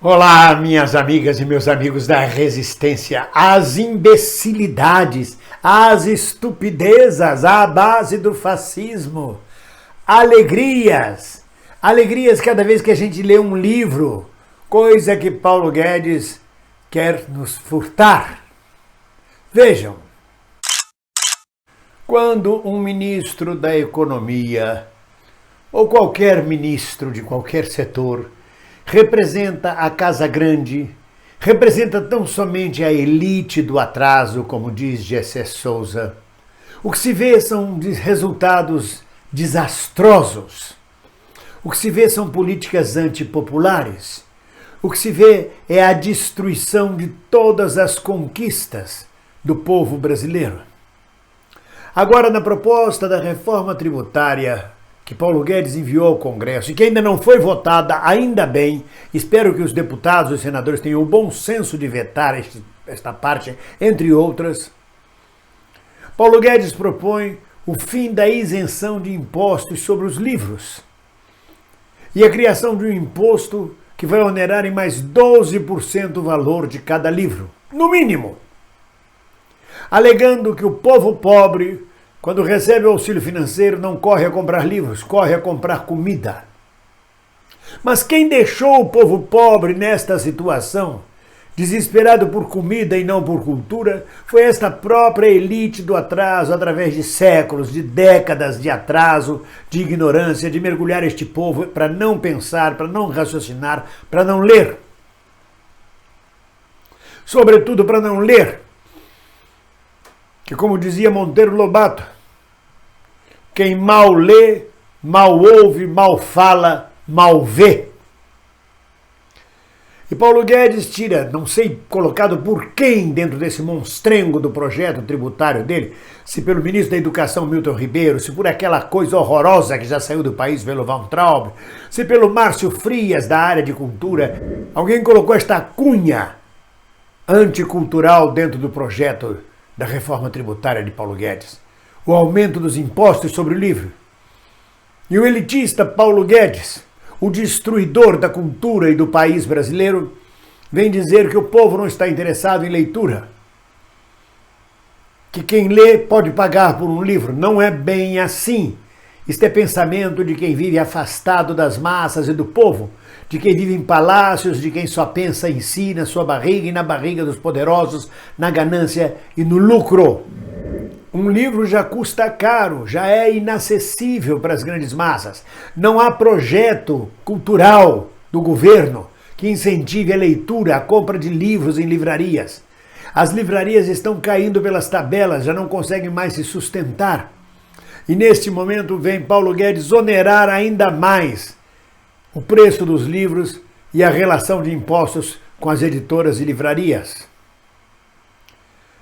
Olá, minhas amigas e meus amigos da resistência às imbecilidades, às estupidezas, à base do fascismo. Alegrias cada vez que a gente lê um livro, coisa que Paulo Guedes quer nos furtar. Vejam, quando um ministro da economia ou qualquer ministro de qualquer setor representa a Casa Grande, representa tão somente a elite do atraso, como diz Gessé Souza. O que se vê são resultados desastrosos. O que se vê são políticas antipopulares. O que se vê é a destruição de todas as conquistas do povo brasileiro. Agora, na proposta da reforma tributária que Paulo Guedes enviou ao Congresso e que ainda não foi votada, ainda bem, espero que os deputados e senadores tenham o bom senso de vetar esta parte, entre outras. Paulo Guedes propõe o fim da isenção de impostos sobre os livros e a criação de um imposto que vai onerar em mais 12% o valor de cada livro, no mínimo, alegando que o povo pobre, quando recebe o auxílio financeiro, não corre a comprar livros, corre a comprar comida. Mas quem deixou o povo pobre nesta situação, desesperado por comida e não por cultura, foi esta própria elite do atraso, através de séculos, de décadas de atraso, de ignorância, de mergulhar este povo para não pensar, para não raciocinar, para não ler. Sobretudo para não ler. Que, como dizia Monteiro Lobato, quem mal lê, mal ouve, mal fala, mal vê. E Paulo Guedes tira, não sei colocado por quem dentro desse monstrengo do projeto tributário dele, se pelo ministro da Educação Milton Ribeiro, se por aquela coisa horrorosa que já saiu do país pelo Weintraub, se pelo Márcio Frias da área de cultura, alguém colocou esta cunha anticultural dentro do projeto da reforma tributária de Paulo Guedes, o aumento dos impostos sobre o livro. E o elitista Paulo Guedes, o destruidor da cultura e do país brasileiro, vem dizer que o povo não está interessado em leitura, que quem lê pode pagar por um livro. Não é bem assim. Isto é pensamento de quem vive afastado das massas e do povo, de quem vive em palácios, de quem só pensa em si, na sua barriga e na barriga dos poderosos, na ganância e no lucro. Um livro já custa caro, já é inacessível para as grandes massas. Não há projeto cultural do governo que incentive a leitura, a compra de livros em livrarias. As livrarias estão caindo pelas tabelas, já não conseguem mais se sustentar. E neste momento vem Paulo Guedes onerar ainda mais o preço dos livros e a relação de impostos com as editoras e livrarias.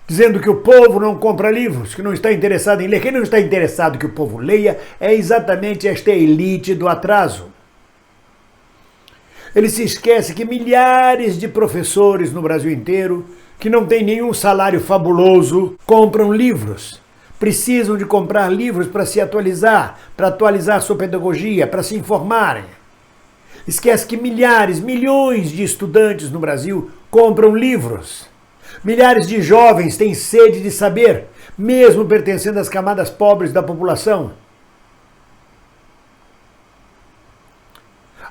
Dizendo que o povo não compra livros, que não está interessado em ler. Quem não está interessado que o povo leia é exatamente esta elite do atraso. Ele se esquece que milhares de professores no Brasil inteiro, que não têm nenhum salário fabuloso, compram livros. Precisam de comprar livros para se atualizar, para atualizar sua pedagogia, para se informarem. Esquece que milhares, milhões de estudantes no Brasil compram livros. Milhares de jovens têm sede de saber, mesmo pertencendo às camadas pobres da população.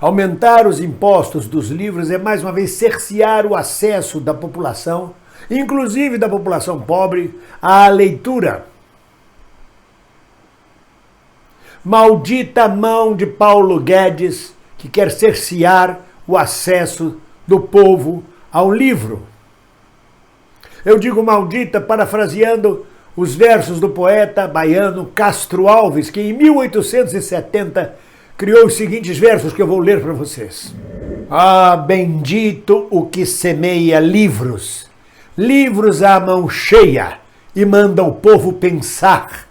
Aumentar os impostos dos livros é mais uma vez cercear o acesso da população, inclusive da população pobre, à leitura. Maldita mão de Paulo Guedes, que quer cercear o acesso do povo ao livro. Eu digo maldita parafraseando os versos do poeta baiano Castro Alves, que em 1870 criou os seguintes versos que eu vou ler para vocês. Ah, bendito o que semeia livros, livros à mão cheia e manda o povo pensar.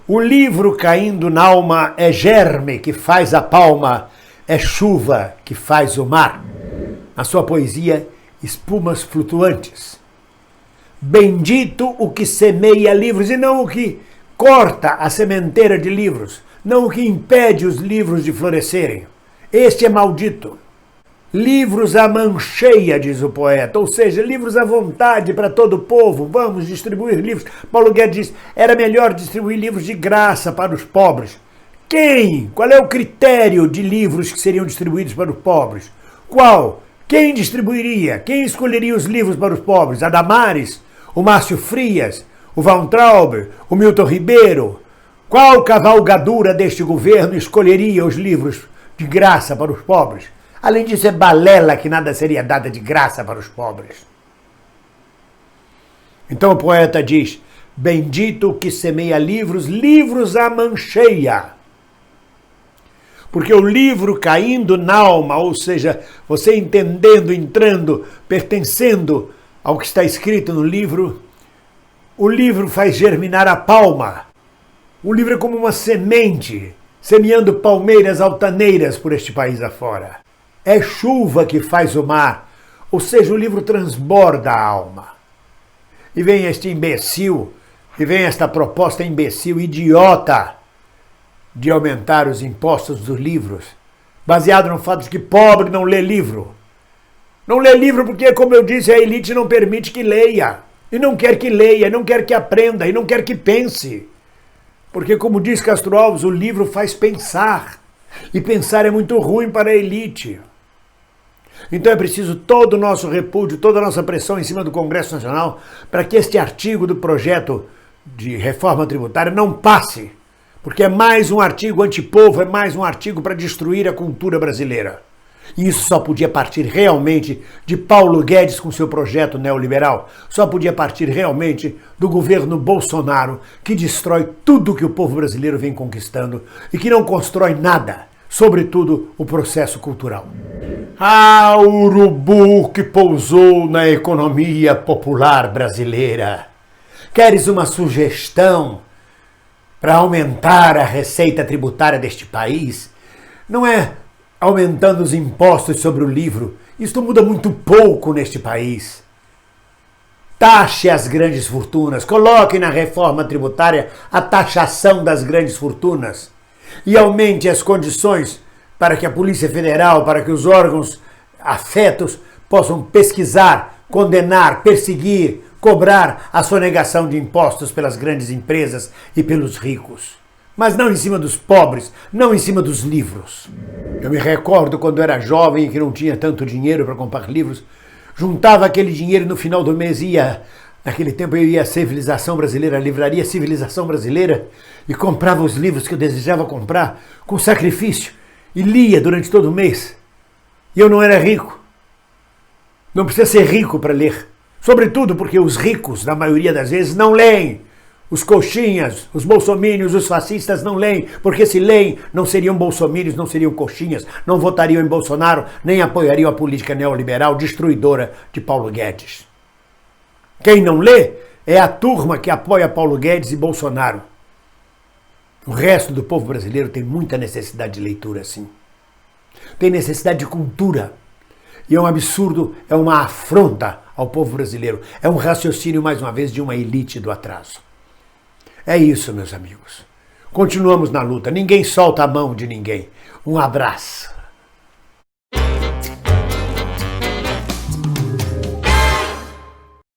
O livro caindo na alma é germe que faz a palma, é chuva que faz o mar. Na sua poesia, espumas flutuantes. Bendito o que semeia livros e não o que corta a sementeira de livros, não o que impede os livros de florescerem. Este é maldito. Livros à mancheia, diz o poeta, ou seja, livros à vontade para todo o povo, vamos distribuir livros. Paulo Guedes diz, era melhor distribuir livros de graça para os pobres. Quem? Qual é o critério de livros que seriam distribuídos para os pobres? Qual? Quem distribuiria? Quem escolheria os livros para os pobres? A Damares? O Márcio Frias? O Weintraub? O Milton Ribeiro? Qual cavalgadura deste governo escolheria os livros de graça para os pobres? Além disso, é balela que nada seria dado de graça para os pobres. Então o poeta diz, bendito o que semeia livros, livros à mancheia. Porque o livro caindo na alma, ou seja, você entendendo, entrando, pertencendo ao que está escrito no livro, o livro faz germinar a palma. O livro é como uma semente, semeando palmeiras altaneiras por este país afora. É chuva que faz o mar, ou seja, o livro transborda a alma. E vem este imbecil, e vem esta proposta imbecil, idiota, de aumentar os impostos dos livros, baseado no fato de que pobre não lê livro. Não lê livro porque, como eu disse, a elite não permite que leia. E não quer que leia, e não quer que aprenda, e não quer que pense. Porque, como diz Castro Alves, o livro faz pensar. E pensar é muito ruim para a elite. Então é preciso todo o nosso repúdio, toda a nossa pressão em cima do Congresso Nacional para que este artigo do projeto de reforma tributária não passe. Porque é mais um artigo antipovo, é mais um artigo para destruir a cultura brasileira. E isso só podia partir realmente de Paulo Guedes com seu projeto neoliberal. Só podia partir realmente do governo Bolsonaro, que destrói tudo que o povo brasileiro vem conquistando e que não constrói nada, sobretudo o processo cultural. Ah, o urubu que pousou na economia popular brasileira. Queres uma sugestão para aumentar a receita tributária deste país? Não é aumentando os impostos sobre o livro. Isto muda muito pouco neste país. Taxe as grandes fortunas. Coloque na reforma tributária a taxação das grandes fortunas. E aumente as condições para que a Polícia Federal, para que os órgãos afetos possam pesquisar, condenar, perseguir, cobrar a sonegação de impostos pelas grandes empresas e pelos ricos. Mas não em cima dos pobres, não em cima dos livros. Eu me recordo quando era jovem e que não tinha tanto dinheiro para comprar livros, juntava aquele dinheiro e no final do mês ia, naquele tempo eu ia à Civilização Brasileira, à livraria Civilização Brasileira, e comprava os livros que eu desejava comprar com sacrifício e lia durante todo o mês. E eu não era rico. Não precisa ser rico para ler. Sobretudo porque os ricos, na maioria das vezes, não leem. Os coxinhas, os bolsomínios, os fascistas não leem, porque se leem não seriam bolsomínios, não seriam coxinhas, não votariam em Bolsonaro, nem apoiariam a política neoliberal destruidora de Paulo Guedes. Quem não lê é a turma que apoia Paulo Guedes e Bolsonaro. O resto do povo brasileiro tem muita necessidade de leitura, sim. Tem necessidade de cultura. E é um absurdo, é uma afronta ao povo brasileiro. É um raciocínio, mais uma vez, de uma elite do atraso. É isso, meus amigos. Continuamos na luta. Ninguém solta a mão de ninguém. Um abraço.